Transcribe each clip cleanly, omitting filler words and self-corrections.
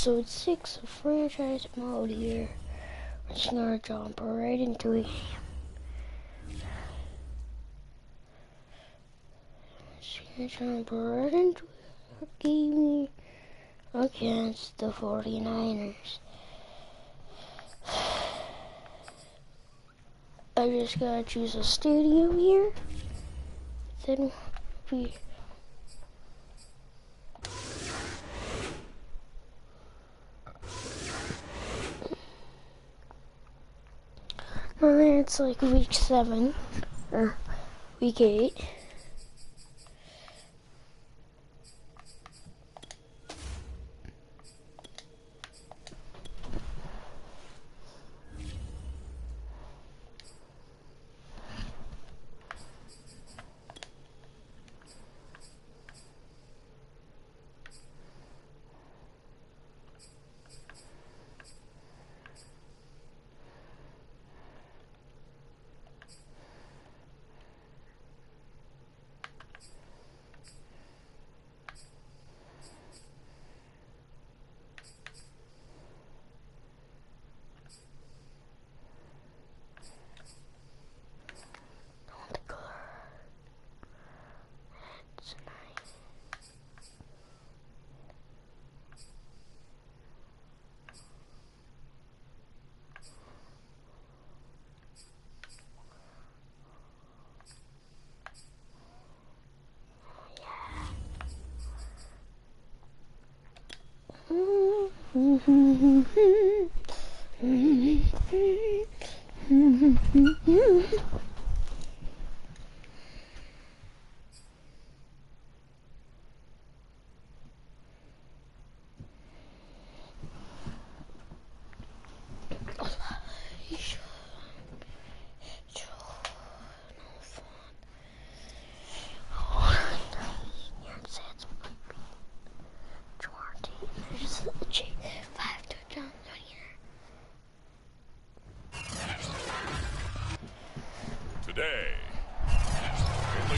episode 6 of franchise mode here. We're just gonna jump right into it. Jump right into a game against the 49ers. I just gotta choose a stadium here. Then we. It's like week 7 or week 8.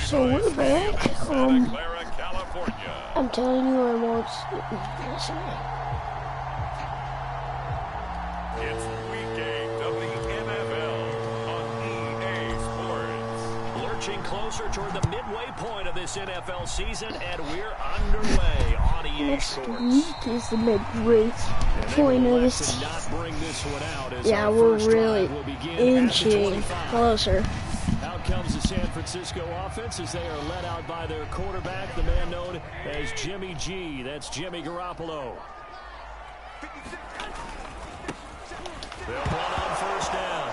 So we're back. I'm telling you, I won't listen. It's week 8 of the NFL on EA Sports. Lurching closer toward the midway point of this NFL season, and we're underway on EA Sports. Next week is the midway point of this season. Yeah, we're really inching closer. Out comes the San Francisco offense as they are led out by their quarterback, the man known as Jimmy G. That's Jimmy Garoppolo. They'll run on first down.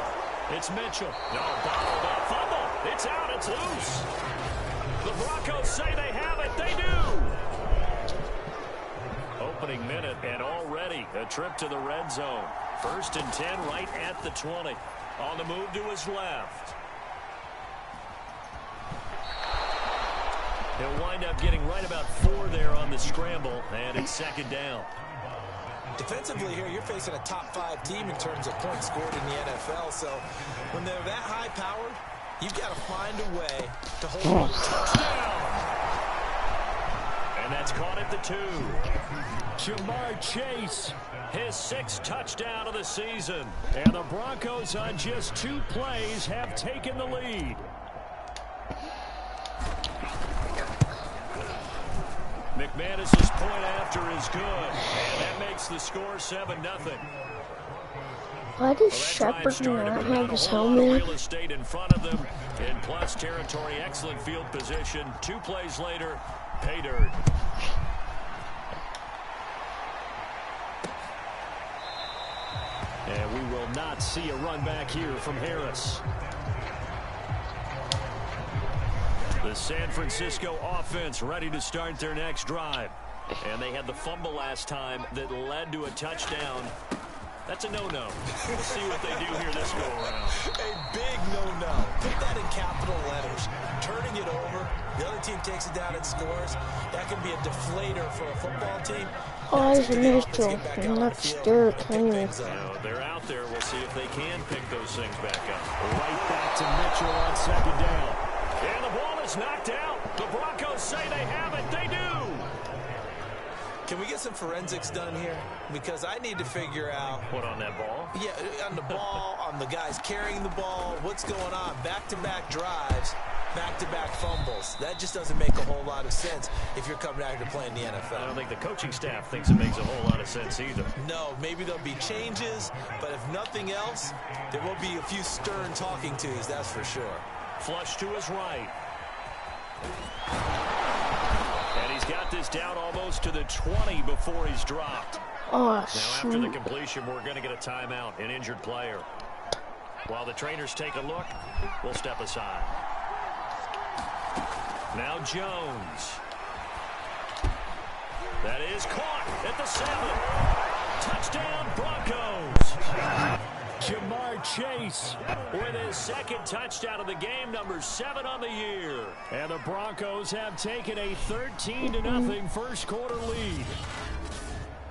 It's Mitchell. No, bottled up fumble. It's out. It's loose. The Broncos say they have it. They do. Opening minute and already a trip to the red zone. 1st and 10 right at the 20. On the move to his left. He'll wind up getting right about 4 there on the scramble, and it's 2nd down. Defensively here, you're facing a top 5 team in terms of points scored in the NFL, so when they're that high-powered, you've got to find a way to hold on to touchdown. And that's caught at the 2. Jamar Chase, his 6th touchdown of the season. And the Broncos on just 2 plays have taken the lead. McManus's point after is good, and that makes the score 7-0. Why does Shepard not have his helmet? Real estate in front of them in plus territory, excellent field position. 2 plays later, pay dirt. And we will not see a run back here from Harris. The San Francisco offense ready to start their next drive. And they had the fumble last time that led to a touchdown. That's a no-no. We'll see what they do here this go-around. A big no-no. Put that in capital letters. Turning it over, the other team takes it down and scores. That can be a deflator for a football team. Oh, it's a neutral. And that's Derrick Henry. They're out there. We'll see if they can pick those things back up. Right back to Mitchell on 2nd down. And the ball is knocked out. The Broncos say they have it. They do. Can we get some forensics done here? Because I need to figure out... What, on that ball? Yeah, on the ball, on the guys carrying the ball. What's going on? Back-to-back drives, back-to-back fumbles. That just doesn't make a whole lot of sense if you're coming out here to play in the NFL. I don't think the coaching staff thinks it makes a whole lot of sense either. No, maybe there'll be changes, but if nothing else, there will be a few stern talking tos, that's for sure. Flush to his right. And he's got this down almost to the 20 before he's dropped. Oh, now, after the completion, we're going to get a timeout, an injured player. While the trainers take a look, we'll step aside. Now Jones. That is caught at the 7. Touchdown, Broncos. Jamar Chase with his second touchdown of the game, number 7 on the year. And the Broncos have taken a 13-0 first quarter lead.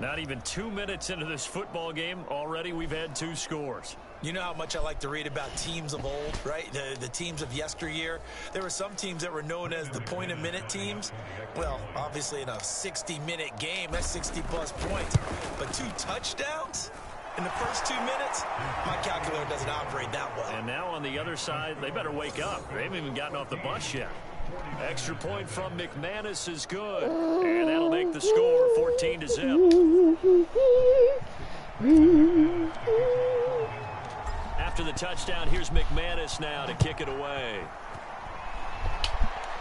Not even 2 minutes into this football game, already we've had 2 scores. You know how much I like to read about teams of old, right? The teams of yesteryear. There were some teams that were known as the point-a-minute teams. Well, obviously in a 60-minute game, that's 60-plus points. But 2 touchdowns in the first 2 minutes? My calculator doesn't operate that well. And now on the other side, they better wake up. They haven't even gotten off the bus yet. Extra point from McManus is good. And that'll make the score 14-0. After the touchdown, here's McManus now to kick it away.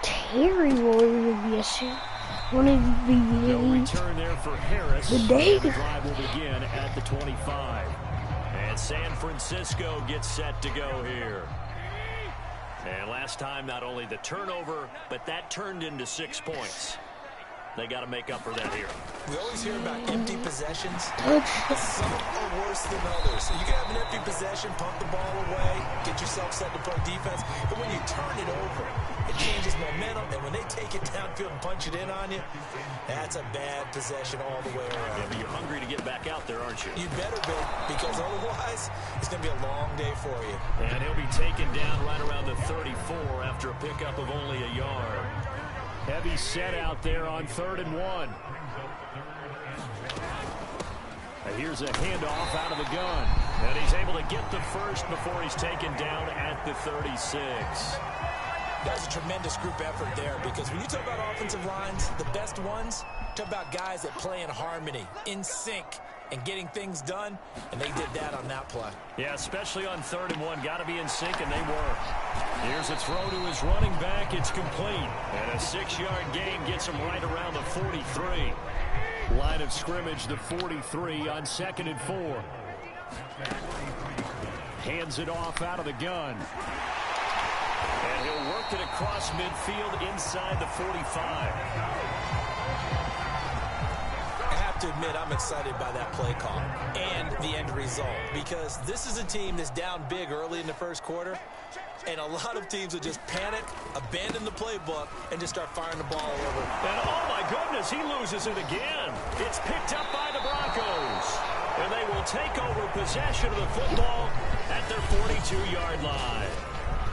Terry Williams, one of the No return there for Harris. The day. The drive will begin at the 25. And San Francisco gets set to go here. And last time, not only the turnover, but that turned into 6 points. They got to make up for that here. We always hear about empty possessions. Some are worse than others. You can have an empty possession, pump the ball away, get yourself set to play defense. But when you turn it over, it changes momentum. And when they take it downfield and punch it in on you, that's a bad possession all the way around. Yeah, but you're hungry to get back out there, aren't you? You better be, because otherwise, it's going to be a long day for you. And he'll be taken down right around the 34 after a pickup of only a yard. Heavy set out there on 3rd and 1. And here's a handoff out of the gun. And he's able to get the first before he's taken down at the 36. That's a tremendous group effort there, because when you talk about offensive lines, the best ones, talk about guys that play in harmony, in sync, and getting things done, and they did that on that play. Yeah, especially on 3rd and 1. Got to be in sync, and they were. Here's a throw to his running back. It's complete. And a 6-yard gain gets him right around the 43. Line of scrimmage, the 43 on 2nd and 4. Hands it off out of the gun. And he'll work it across midfield inside the 45. I have to admit, I'm excited by that play call and the end result, because this is a team that's down big early in the first quarter, and a lot of teams will just panic, abandon the playbook, and just start firing the ball all over. And oh my goodness, he loses it again. It's picked up by the Broncos, and they will take over possession of the football at their 42-yard line.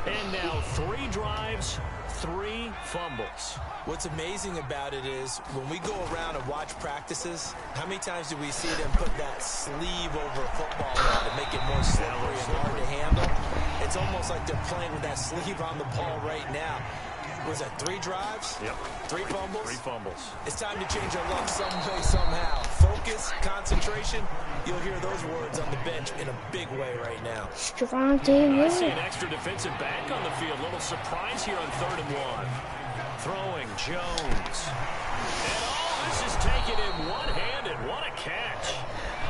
And now 3 drives, 3 fumbles. What's amazing about it is when we go around and watch practices, how many times do we see them put that sleeve over a football to make it more slippery and hard to handle? It's almost like they're playing with that sleeve on the ball right now. Was that 3 drives? Yep. 3 fumbles? 3 fumbles. It's time to change our luck some way, somehow. Focus, concentration. You'll hear those words on the bench in a big way right now. I see an extra defensive back on the field. Little surprise here on 3rd and 1. Throwing Jones. And all this is taken in one-handed. What a catch.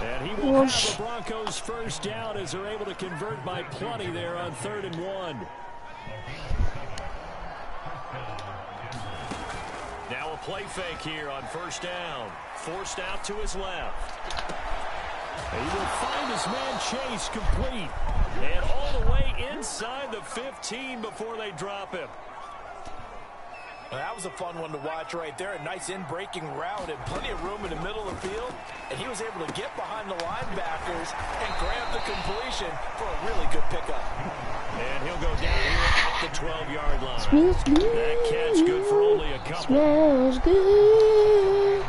And he will have the Broncos first down as they're able to convert by plenty there on 3rd and 1. Now a play fake here on 1st down. Forced out to his left. He will find his man Chase complete. And all the way inside the 15 before they drop him. Well, that was a fun one to watch right there. A nice in-breaking route and plenty of room in the middle of the field. And he was able to get behind the linebackers and grab the completion for a really good pickup. And he'll go down here at the 12-yard line. Smells good. That catch good for only a couple. Smells good.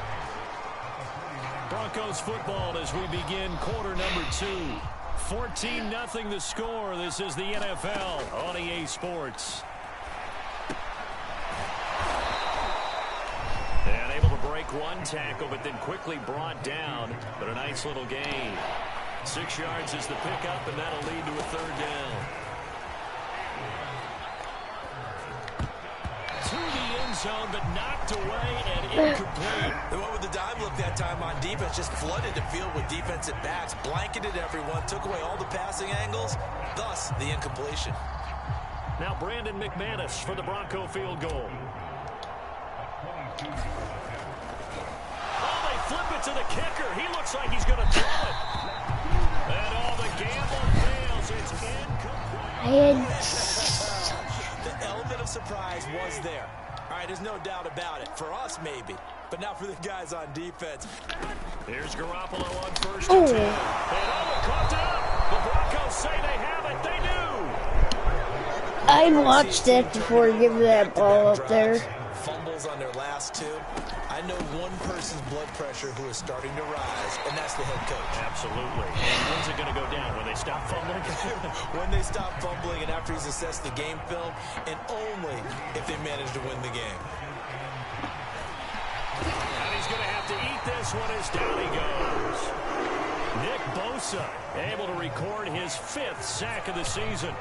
Broncos football as we begin quarter number 2. 14-0 the score. This is the NFL on EA Sports. And able to break one tackle, but then quickly brought down. But a nice little gain. 6 yards is the pickup, and that'll lead to a 3rd down. To the end zone, but knocked away and incomplete. They went with the dive look that time on defense, just flooded the field with defensive backs, blanketed everyone, took away all the passing angles, thus the incompletion. Now Brandon McManus for the Bronco field goal. Oh, they flip it to the kicker. He looks like he's going to throw it. And all the gamble fails. It's incomplete. The element of surprise was there. All right, there's no doubt about it. For us, maybe. But not for the guys on defense. Here's Garoppolo on 1st and 10. And caught up. The Broncos say they have it. They do. I'd watch that before giving that ball up there. Fumbles on their last 2. I know one person's blood pressure who is starting to rise, and that's the head coach. Absolutely. And when's it going to go down? When they stop fumbling? When they stop fumbling and after he's assessed the game film, and only if they manage to win the game. And he's going to have to eat this one as down he goes. Nick Bosa able to record his 5th sack of the season.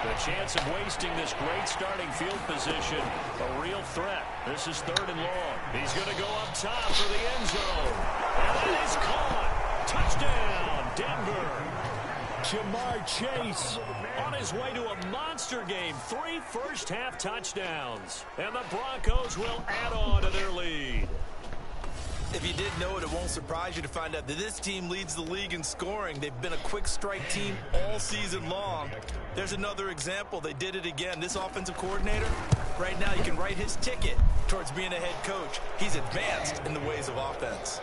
The chance of wasting this great starting field position, a real threat. This is 3rd and long. He's going to go up top for the end zone. And it is caught. Touchdown, Denver. Jamar Chase on his way to a monster game. 3 first-half touchdowns. And the Broncos will add on to their lead. If you didn't know it, it won't surprise you to find out that this team leads the league in scoring. They've been a quick strike team all season long. There's another example. They did it again. This offensive coordinator, right now you can write his ticket towards being a head coach. He's advanced in the ways of offense.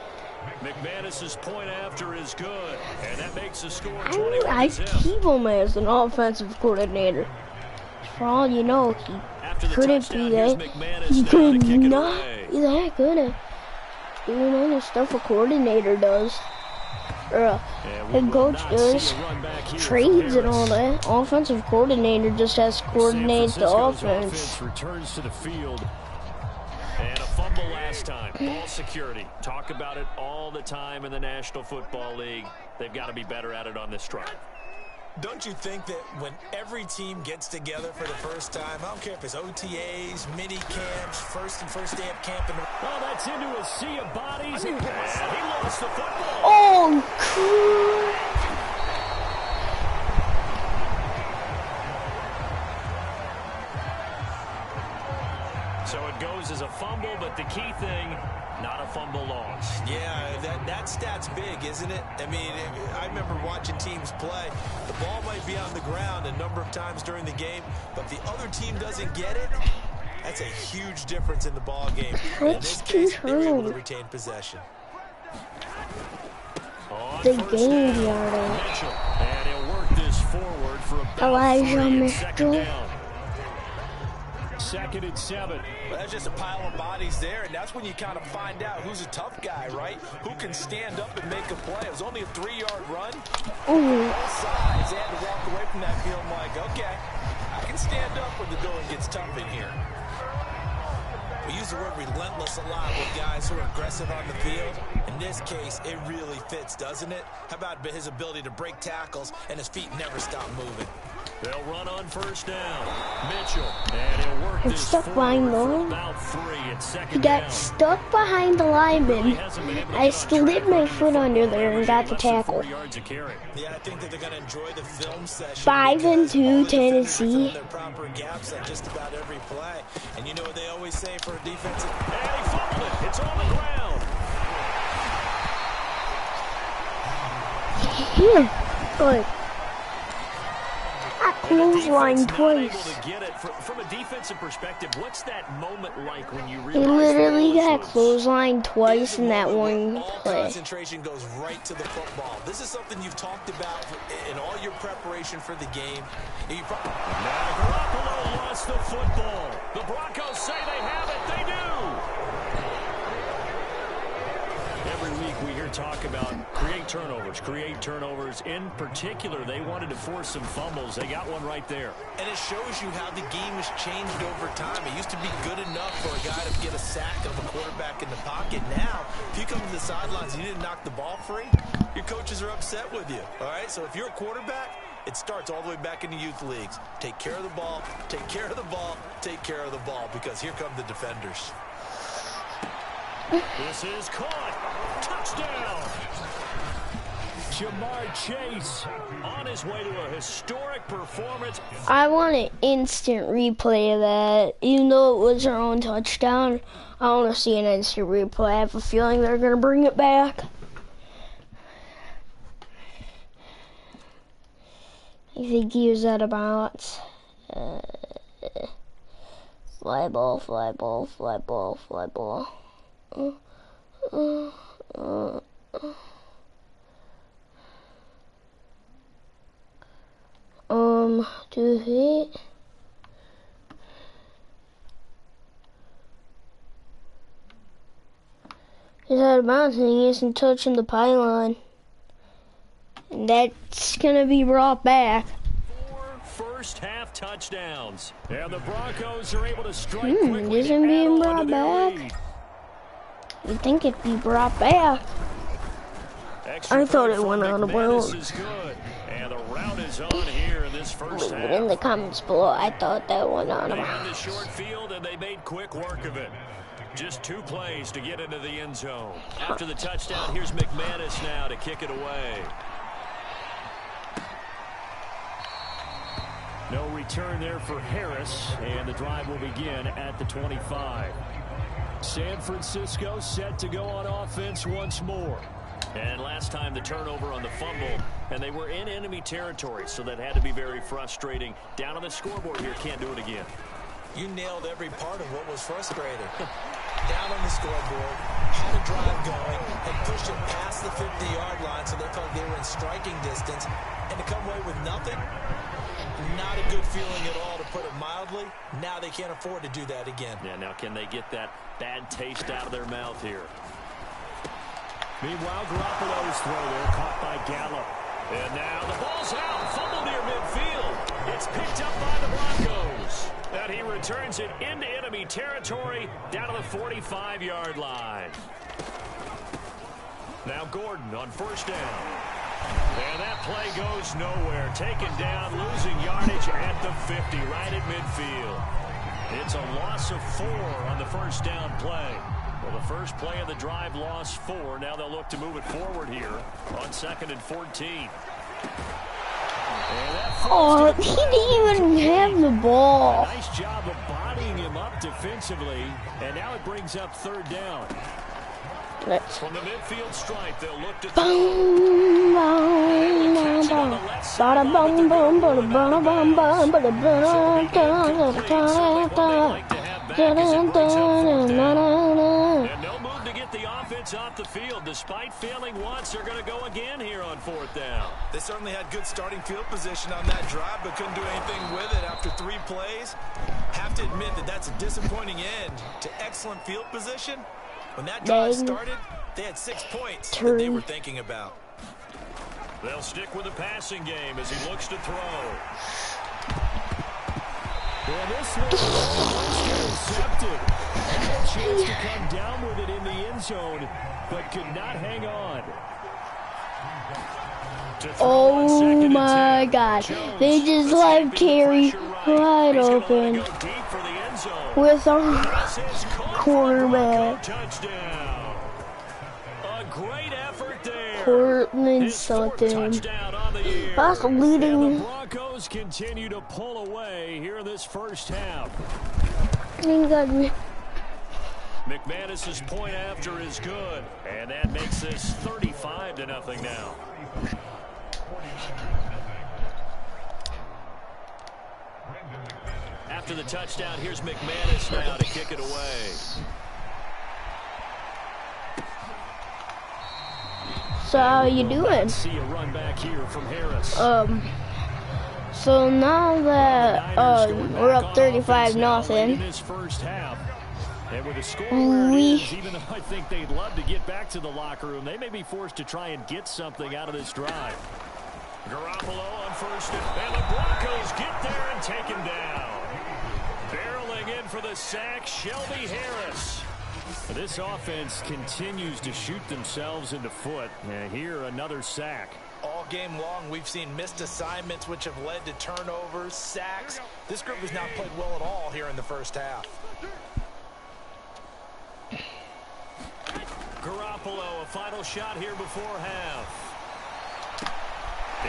McManus's point after is good, and that makes the score 21-0. I keep him as an offensive coordinator. For all you know, he couldn't be that. He could not be that good at doing all the stuff a coordinator does, or a head coach does, trades and all that. Offensive coordinator just has to coordinate the offense. Returns to the field. And a fumble last time. Ball security. Talk about it all the time in the National Football League. They've got to be better at it on this drive. Don't you think that when every team gets together for the first time, I don't care if it's OTAs, mini camps, first day of camp. Oh, that's into a sea of bodies. And he lost the football. Oh, cool. So it goes as a fumble, but the key thing, not a fumble loss. Yeah, that stat's big, isn't it? I mean, I remember watching teams play. The ball might be on the ground a number of times during the game, but if the other team doesn't get it, that's a huge difference in the ball game. In this case, they were able to retain possession. The game yard. And he'll work this forward for about Elijah Mitchell. 2nd and 7. Well, that's just a pile of bodies there, and that's when you kind of find out who's a tough guy, right? Who can stand up and make a play. It was only a 3-yard run. Both sides, they had to walk away from that feeling like, okay, I can stand up when the going gets tough in here. We use the word relentless a lot with guys who are aggressive on the field. In this case, it really fits, doesn't it? How about his ability to break tackles and his feet never stop moving? They'll run on 1st down. Mitchell, and he'll work this stuck behind the line. He got stuck behind the lineman. I slid my foot under there and got the tackle. Yeah, I think that they're going to enjoy the film session. 5-2 Tennessee. Their proper gaps at just about every play. And you know what they always say for a defensive. And he fumbled it. It's on the ground. Here, good. Clothesline twice. From a defensive perspective, what's that moment like when you He literally got clothesline twice in that one play. Concentration goes right to the football. This is something you've talked about in all your preparation for the game. Garoppolo lost the football. The Broncos say they have it. They do. Every week we hear talk about create turnovers. In particular, they wanted to force some fumbles. They got one right there. And it shows you how the game has changed over time. It used to be good enough for a guy to get a sack of a quarterback in the pocket. Now, if you come to the sidelines and you didn't knock the ball free, your coaches are upset with you. All right, so if you're a quarterback, it starts all the way back in the youth leagues. Take care of the ball, take care of the ball, take care of the ball, because here come the defenders. This is caught. Touchdown. Jamar Chase on his way to a historic performance. I want an instant replay of that. Even though it was our own touchdown, I want to see an instant replay. I have a feeling they're going to bring it back. I think he was at about fly ball. To hit. He's out of bounds and he isn't touching the pylon. And that's gonna be brought back. 4 first half touchdowns. And the Broncos are able to strike quickly. Isn't being brought back? You'd think it'd be brought back. I thought it went on a boat. And the route is on here in this first half. In the comments below, I thought that went on a boat. They had the short field and they made quick work of it. Just 2 plays to get into the end zone. After the touchdown, here's McManus now to kick it away. No return there for Harris, and the drive will begin at the 25. San Francisco set to go on offense once more. And last time the turnover on the fumble, and they were in enemy territory, so that had to be very frustrating. Down on the scoreboard here, can't do it again. You nailed every part of what was frustrating. Down on the scoreboard, had a drive going, and pushed it past the 50-yard line, so they felt they were in striking distance. And to come away with nothing, not a good feeling at all, to put it mildly. Now they can't afford to do that again. Yeah, now can they get that bad taste out of their mouth here? Meanwhile, Garoppolo's throw there, caught by Gallup. And now the ball's out, fumble near midfield. It's picked up by the Broncos. And he returns it into enemy territory, down to the 45-yard line. Now Gordon on first down. And that play goes nowhere. Taken down, losing yardage at the 50, right at midfield. It's a loss of 4 on the first down play. Well, the first play of the drive lost 4. Now they'll look to move it forward here on 2nd and 14. Oh, he didn't even have the ball. Nice job of bodying him up defensively. And now it brings up 3rd down. From the midfield stripe, they'll look to and no move to get the offense off the field. Despite failing once, they're going to go again here on 4th down. They certainly had good starting field position on that drive, but couldn't do anything with it after 3 plays. Have to admit that that's a disappointing end to excellent field position. When that drive started, they had 6 points that they were thinking about. They'll stick with the passing game as he looks to throw. Well, this one was intercepted. Had a chance to come down with it in the end zone, but could not hang on. Oh my God. They just left Terry wide open with our quarterback. Touchdown. A great effort there. Portland Sutton. That's leading. The Broncos continue to pull away here in this first half. McManus's point after is good, and that makes this 35-0 now. After the touchdown, here's McManus now to kick it away. So how you doing? See a run back here from Harris. So now that we're up 35-0. In this first half, And with the score where it is, even though I think they'd love to get back to the locker room, they may be forced to try and get something out of this drive. Garoppolo on first, and the Broncos get there and take him down. Barreling in for the sack, Shelby Harris. This offense continues to shoot themselves in the foot. And here, another sack. All game long, we've seen missed assignments, which have led to turnovers, sacks. This group has not played well at all here in the first half. Garoppolo, a final shot here before half.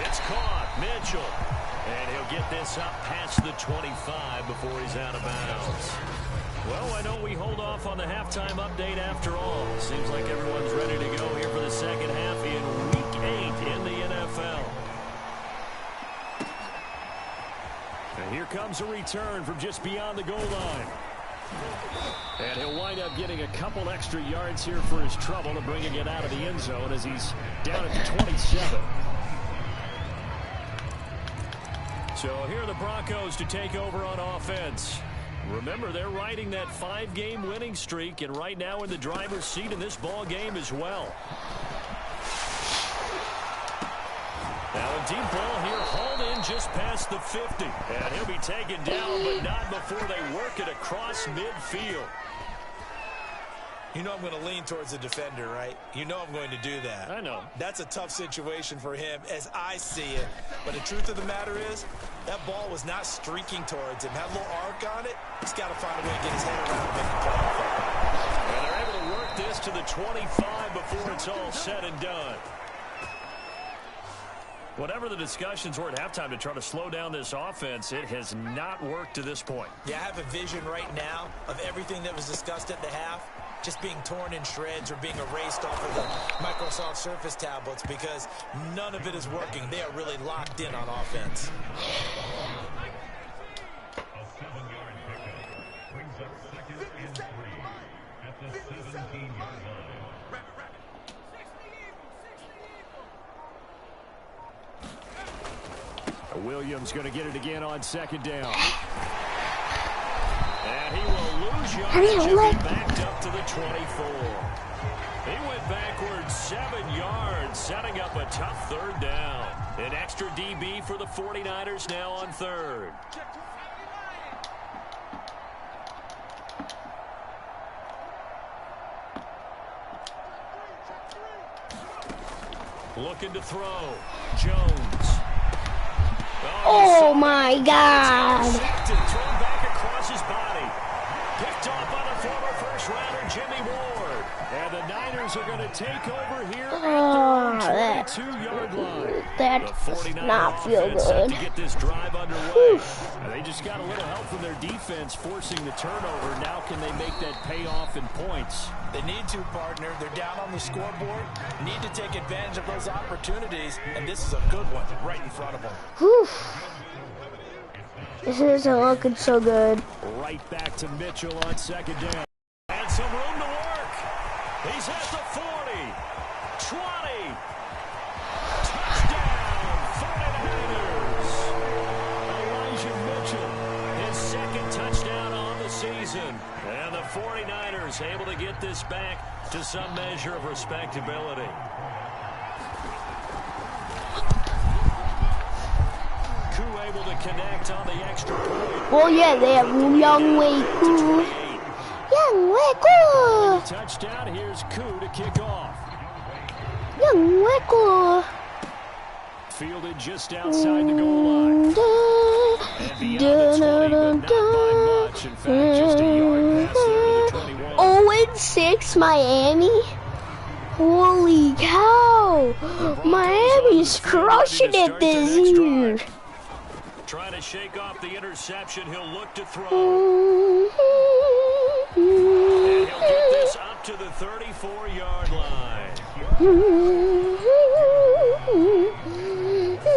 It's caught. Mitchell. And he'll get this up past the 25 before he's out of bounds. Well, why don't we hold off on the halftime update after all? Seems like everyone's ready to go here for the second half in Week 8 in the NFL. And here comes a return from just beyond the goal line. And he'll wind up getting a couple extra yards here for his trouble and bringing it out of the end zone as he's down at the 27. So here are the Broncos to take over on offense. Remember, they're riding that 5-game winning streak, and right now in the driver's seat in this ball game as well. Now a deep ball here, hauled in just past the 50. And he'll be taken down, but not before they work it across midfield. You know I'm going to lean towards the defender, right? You know I'm going to do that. I know. That's a tough situation for him as I see it. But the truth of the matter is, that ball was not streaking towards him. Had a little arc on it. He's got to find a way to get his head around and make the play. And they're able to work this to the 25 before it's all said and done. Whatever the discussions were at halftime to try to slow down this offense, it has not worked to this point. Yeah, I have a vision right now of everything that was discussed at the half just being torn in shreds or being erased off of the Microsoft Surface tablets because none of it is working. They are really locked in on offense. Williams going to get it again on second down. And he will lose yardage and be backed up to the 24. He went backwards 7 yards, setting up a tough third down. An extra DB for the 49ers now on third. Looking to throw. Jones. Oh my God. Thrown back across his body. Picked off by the former first rounder Jimmy Ward. And the Niners are going to take over here at the 22-yard line. That does not feel good. To get this drive underway. They just got a little help from their defense forcing the turnover. Now can they make that pay off in points? They need to, partner. They're down on the scoreboard. Need to take advantage of those opportunities, and this is a good one right in front of them. Whew. This isn't looking so good. Right back to Mitchell on second down. And some room to work. He's at the 40, 20. Touchdown, 49ers. Elijah Mitchell, his second touchdown on the season. And the 49ers able to get this back to some measure of respectability. Koo able to connect on the extra point. Well, yeah, they have Young Wei Koo. Young Wei Koo. Touchdown. Here's Koo to kick off. Young Wei Koo. Fielded just outside the goal line. And beyond the 20, but not by much. In fact, just a yard pass there to the 21. 0-6 Miami. Holy cow. Miami's crushing it this year. Trying to shake off the interception. He'll look to throw. And he'll get this up to the 34-yard line.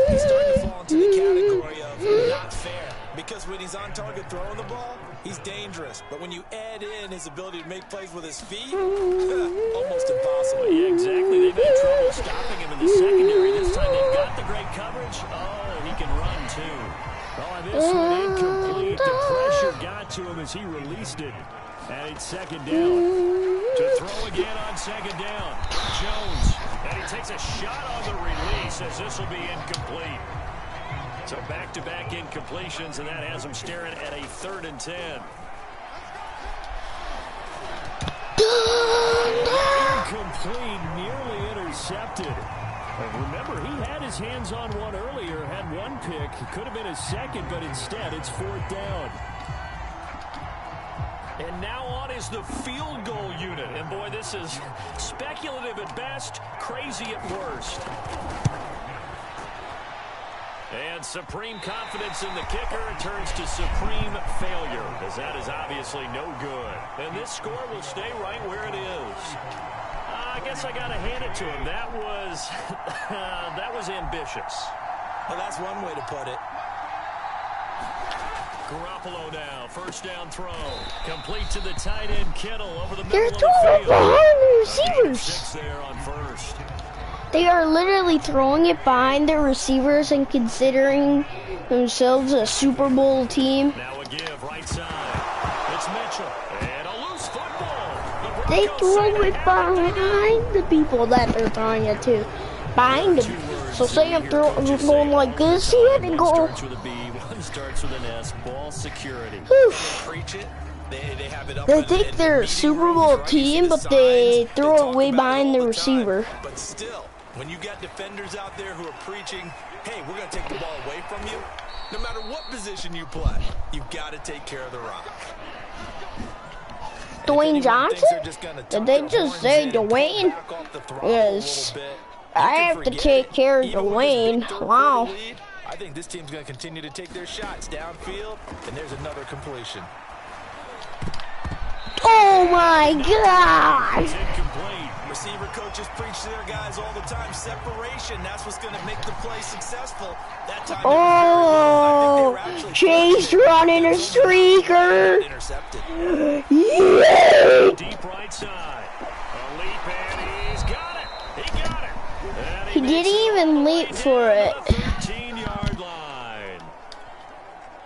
He's starting to fall into the category of not fair. Because when he's on target throwing the ball, he's dangerous. But when you add in his ability to make plays with his feet, almost impossible. Yeah, exactly. They've had trouble stopping him in the secondary. This time they've got the great coverage. Oh, he can run too. Oh, and this one incomplete. The pressure got to him as he released it. And it's second down. To throw again on second down. Jones. And he takes a shot on the release as this will be incomplete. So back-to-back incompletions, and that has him staring at a 3rd and 10. Incomplete, nearly intercepted. Remember, he had his hands on one earlier, had one pick. It could have been his second, but instead it's 4th down. And now on is the field goal unit. And boy, this is speculative at best, crazy at worst. And supreme confidence in the kicker turns to supreme failure, as that is obviously no good. And this score will stay right where it is. I guess I got to hand it to him. That was, that was ambitious. Well, that's one way to put it. Garoppolo now, 1st down throw. Complete to the tight end, Kittle, over the middle They're of the throwing field. behind the receivers. 6 there on 1st. They are literally throwing it behind their receivers and considering themselves a Super Bowl team. Now a give, right side. It's Mitchell. And a loose football. They throw it behind the people that they're throwing it to. Behind them. So say I'm going like this, he had to go. One starts with a B, one starts with an S. Ball security. Preach it. They have it up They think they're a Super Bowl team, but they throw it way behind the receiver. But still, when you got defenders out there who are preaching, hey, we're going to take the ball away from you, no matter what position you play, you've got to take care of the rock. Dwayne Johnson? Did they just say Dwayne? Yes. I have to take care of Dwayne. Wow. I think this team's going to continue to take their shots downfield, and there's another completion. Oh my God! Receiver coaches preach to their guys all the time. Separation, that's what's going to make the play successful. That time oh, Chase running a streaker. Intercepted. Yeah. Deep right side. A leap and he's got it. He got it. And He didn't even leap for it. 13-yard line.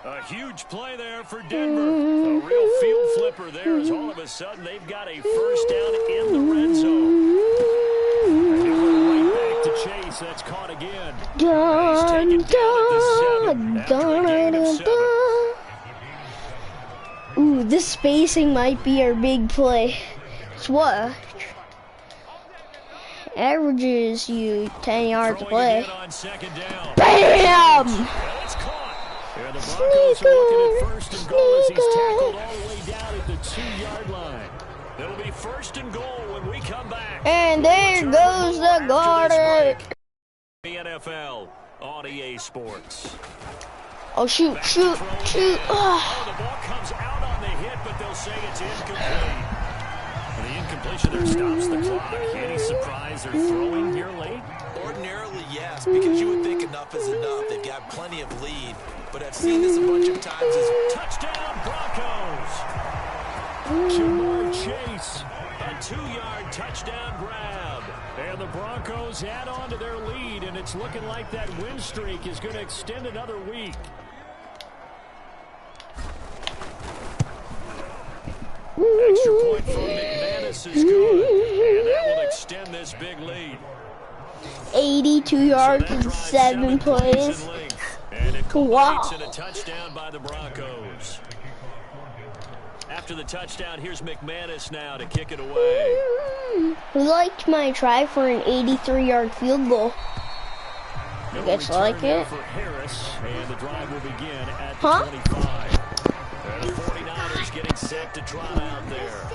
A huge play there for Denver. A real field flipper there as all of a sudden they've got a 1st down in the red zone. Right back to Chase. That's caught again. Dun, dun, dun, dun, dun. Ooh, this spacing might be our big play. It's what? Averages you 10 yards to play. BAM! And the Broncos are looking at 1st and goal as he's tackled all the way down at the 2-yard line. It'll be 1st and goal when we come back. And there goes the guard. The NFL on EA Sports. Oh, shoot, shoot, shoot. Oh, the ball comes out on the hit, but they'll say it's incomplete. And the incompletion there stops the clock. Any surprise they're throwing here late? Ordinarily, yes, because you would think enough is enough. They've got plenty of lead, but I've seen this a bunch of times. Touchdown, Broncos! Jamar Chase, a 2-yard touchdown grab. And the Broncos add on to their lead, and it's looking like that win streak is going to extend another week. Extra point from McManus is good, and that will extend this big lead. 82 yards and 7 plays. And it wow. culminates in a touchdown by the Broncos. After the touchdown, here's McManus now to kick it away. Who liked my try for an 83-yard field goal? You guys like it? For Harris, and the drive will begin at the 25. And the 49ers getting set to trot out there.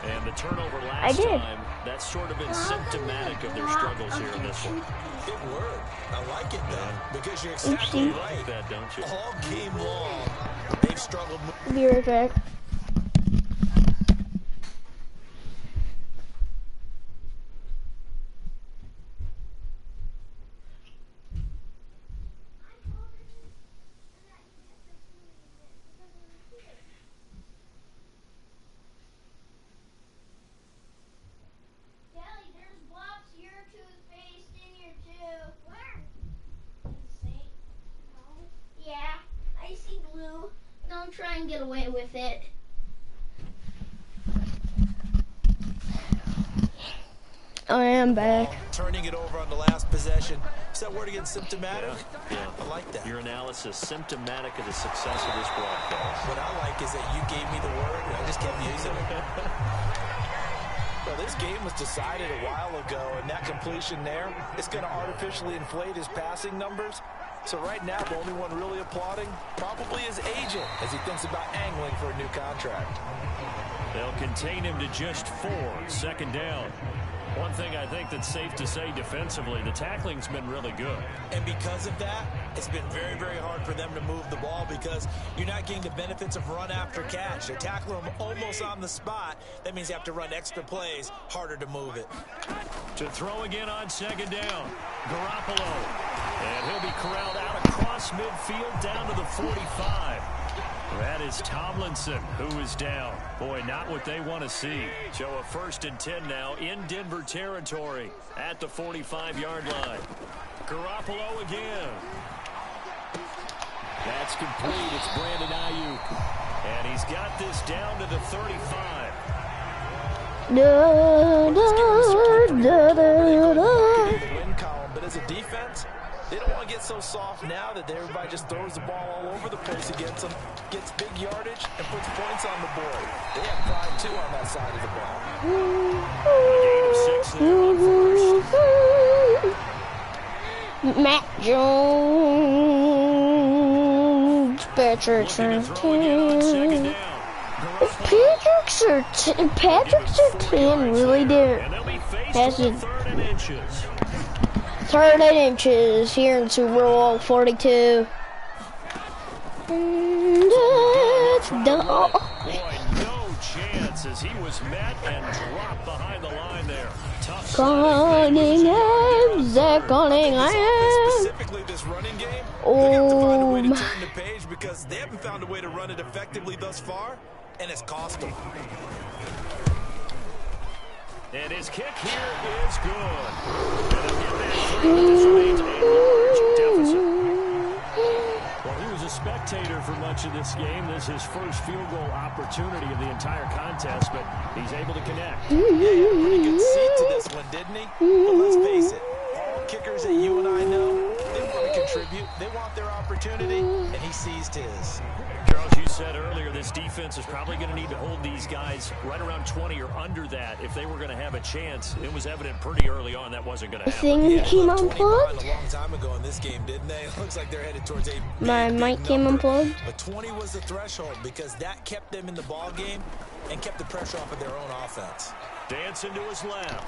And the turnover last time, that's sort of been symptomatic of their struggles here in this one. Good word. I like it, though, because you're exactly right. That, don't you? All game long, they've struggled. Be right back. Try and get away with it. I am back. Turning it over on the last possession. Is that word again, symptomatic? Yeah. I like that. Your analysis, symptomatic of the success of this broadcast. What I like is that you gave me the word, and I just kept using it. Well, this game was decided a while ago, and that completion there is going to artificially inflate his passing numbers. So right now, the only one really applauding probably his agent as he thinks about angling for a new contract. They'll contain him to just 4, second down. One thing I think that's safe to say defensively, the tackling's been really good. And because of that, it's been very, very hard for them to move the ball because you're not getting the benefits of run after catch. They're tackling him almost on the spot. That means you have to run extra plays, harder to move it. To throw again on second down, Garoppolo. And he'll be corralled out across midfield down to the 45. That is Tomlinson, who is down. Boy, not what they want to see. So a 1st and 10 now in Denver territory at the 45-yard line. Garoppolo again. That's complete. It's Brandon Ayuk. And he's got this down to the 35. Win column, but as a defense, they don't want to get so soft now that everybody just throws the ball all over the place against them, gets big yardage, and puts points on the board. They have pride, too, on that side of the ball. A gain of 6 there on first. Matt Jones, Patrick Surtain. Patrick Surtain really did. Has a 3rd and inches here in Super Bowl 42. And it's done. Boy, no chance as he was met and dropped behind the line there. Tough Cunningham, Zach Cunningham. Specifically this running game, they're going to have to find a way to turn the page because they haven't found a way to run it effectively thus far, and it's cost them. And his kick here is good. And he'll get that 3. This remains a large deficit. Well, he was a spectator for much of this game. This is his first field goal opportunity of the entire contest, but he's able to connect. Yeah, he had a pretty good seat to this one, didn't he? But let's face it, all kickers that you and I know, they want to contribute. They want their opportunity, and he seized his. Charles, you said earlier this defense is probably going to need to hold these guys right around 20 or under that if they were going to have a chance. It was evident pretty early on that wasn't going to happen. Thing came unplugged. A long time ago in this game, didn't they? It looks like they're headed towards a My mic came unplugged. But 20 was the threshold because that kept them in the ball game and kept the pressure off of their own offense. Dancing to his left.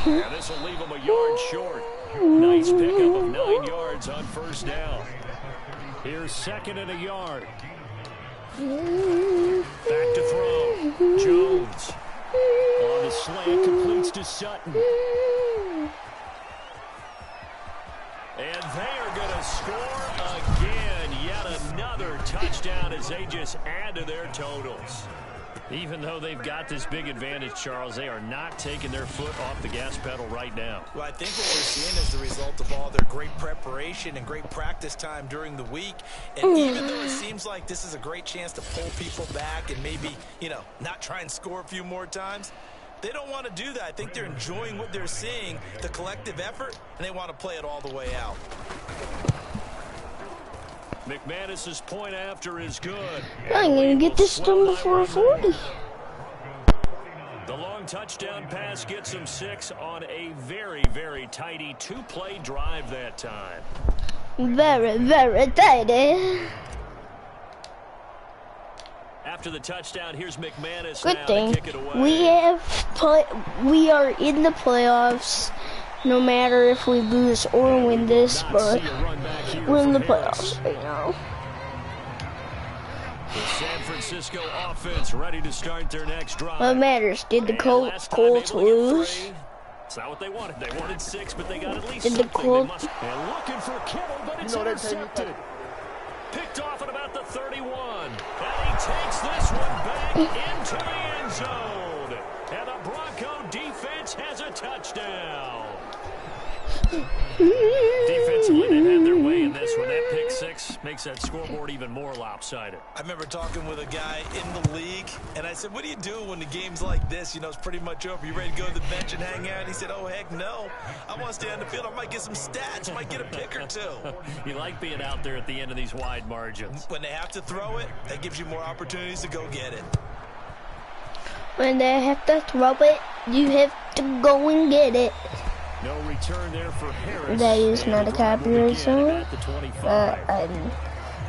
And this will leave him a yard short. Nice pickup of 9 yards on first down. Here's 2nd and a yard. Back to throw. Jones. On the slant, completes to Sutton. And they are going to score again. Yet another touchdown as they just add to their totals. Even though they've got this big advantage, Charles, they are not taking their foot off the gas pedal right now. Well, I think what we're seeing is the result of all their great preparation and great practice time during the week. And even though it seems like this is a great chance to pull people back and maybe, not try and score a few more times, they don't want to do that. I think they're enjoying what they're seeing, the collective effort, and they want to play it all the way out. McManus's point after is good. I'm going to get this done before 40. The long touchdown pass gets him 6 on a very, very tidy 2-play drive that time. Very, very tidy. After the touchdown, here's McManus. Good now thing to kick it away. we are in the playoffs. No matter if we lose or win this, but we're in the playoffs right now. The San Francisco offense ready to start their next drive. What matters? Did the Colts lose? It's not what they wanted. They wanted 6, but they got at least Did the Colts? And looking for Kittle, but it's intercepted. Picked off at about the 31. And he takes this one back into the end zone. And the Bronco defense has a touchdown. Defensively, they've had their way in this one. That pick 6 Makes that scoreboard even more lopsided. I remember talking with a guy in the league, and I said, what do you do when the game's like this? You know, it's pretty much over. You ready to go to the bench and hang out? And he said, oh, heck no. I want to stay on the field. I might get some stats. Might get a pick or two. You like being out there at the end of these wide margins. When they have to throw it, that gives you more opportunities to go get it. When they have to throw it, you have to go and get it. No return there for Harris. That is not a copyright song.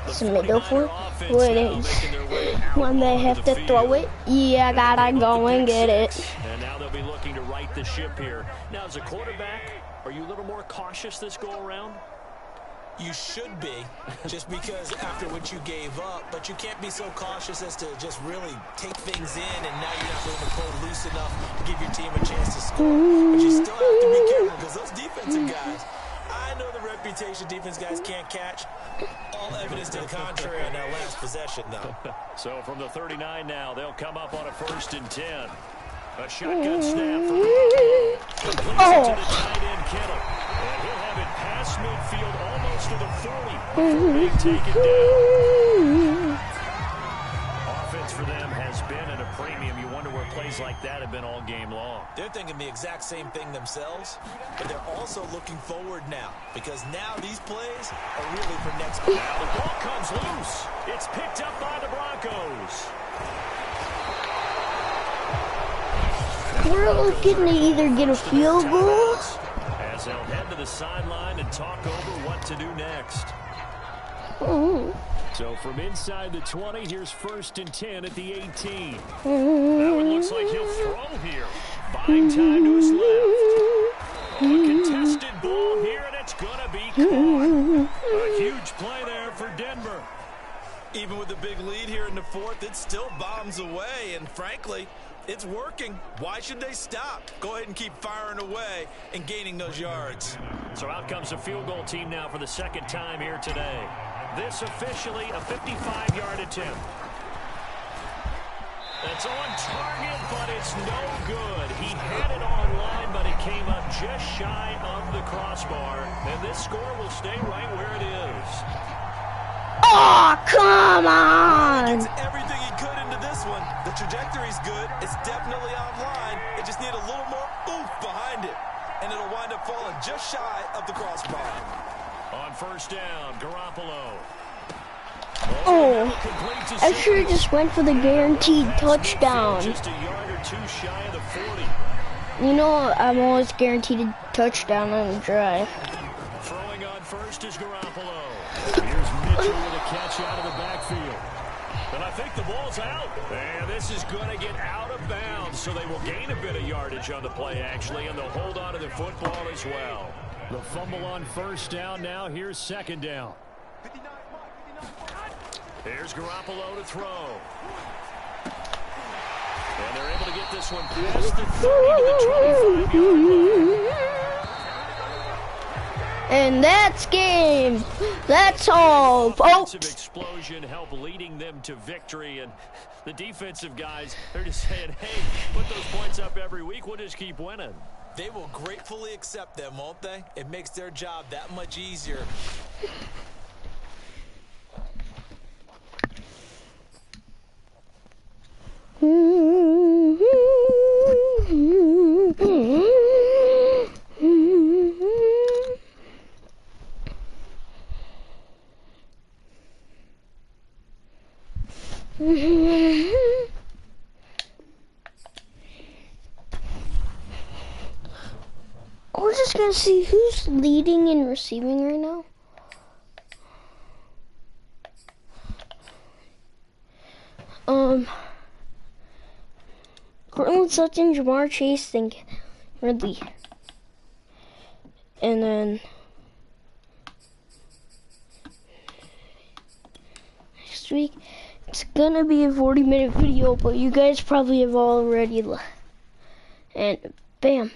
It's a middle for what it is. When they have to throw it, yeah, I gotta go and get it. And now they'll be looking to right the ship here. Now, as a quarterback, are you a little more cautious this go around? You should be, just because after what you gave up, but you can't be so cautious as to just really take things in, and now you're not going to play loose enough to give your team a chance to score. But you still have to be careful, because those defensive guys, I know the reputation defense guys can't catch. All evidence to the contrary on that last possession, though. So from the 39 now, they'll come up on a 1st and 10. A shotgun snap for Completes it to the tight end, Kittle. And he'll have it past midfield, almost to the 40 before being taken down. Offense for them has been at a premium. You wonder where plays like that have been all game long. They're thinking the exact same thing themselves, but they're also looking forward now, because now these plays are really for next play. Now the ball comes loose. It's picked up by the Broncos. We're looking to either get a field goal. As they'll head to the sideline and talk over what to do next. So from inside the 20, here's 1st and 10 at the 18. Now it looks like he'll throw here. Buying time to his left. A contested ball here, and it's going to be caught. A huge play there for Denver. Even with the big lead here in the 4th, it still bombs away, and frankly, it's working. Why should they stop? Go ahead and keep firing away and gaining those yards. So out comes a field goal team now for the 2nd time here today. This officially a 55-yard attempt. It's on target, but it's no good. He had it online, but it came up just shy of the crossbar. And this score will stay right where it is. Oh, come on! He gets everything he could into this one. The trajectory's good. It's definitely online. It just needs a little more oomph behind it. And it'll wind up falling just shy of the crossbar. On 1st down, Garoppolo. Oh, I sure just went for the guaranteed touchdown. Just a yard or 2 shy of the 40. You know, I'm always guaranteed a touchdown on a drive. Throwing on 1st is Garoppolo. Here's Mitchell with a catch out of the backfield. And I think the ball's out. And this is going to get out of bounds, so they will gain a bit of yardage on the play, actually, and they'll hold on to the football as well. The fumble on 1st down now. Here's 2nd down. Here's Garoppolo to throw. And they're able to get this one past the 30 to the 25-yard line. And that's game. That's all, folks. Offensive explosion help leading them to victory, and the defensive guys, they're just saying, hey, put those points up every week. We'll just keep winning. They will gratefully accept them, won't they? It makes their job that much easier. We're just gonna see who's leading in receiving right now. Cortland Sutton, Jamar Chase, and Ridley. And then next week, it's gonna be a 40-minute video, but you guys probably have already and bam.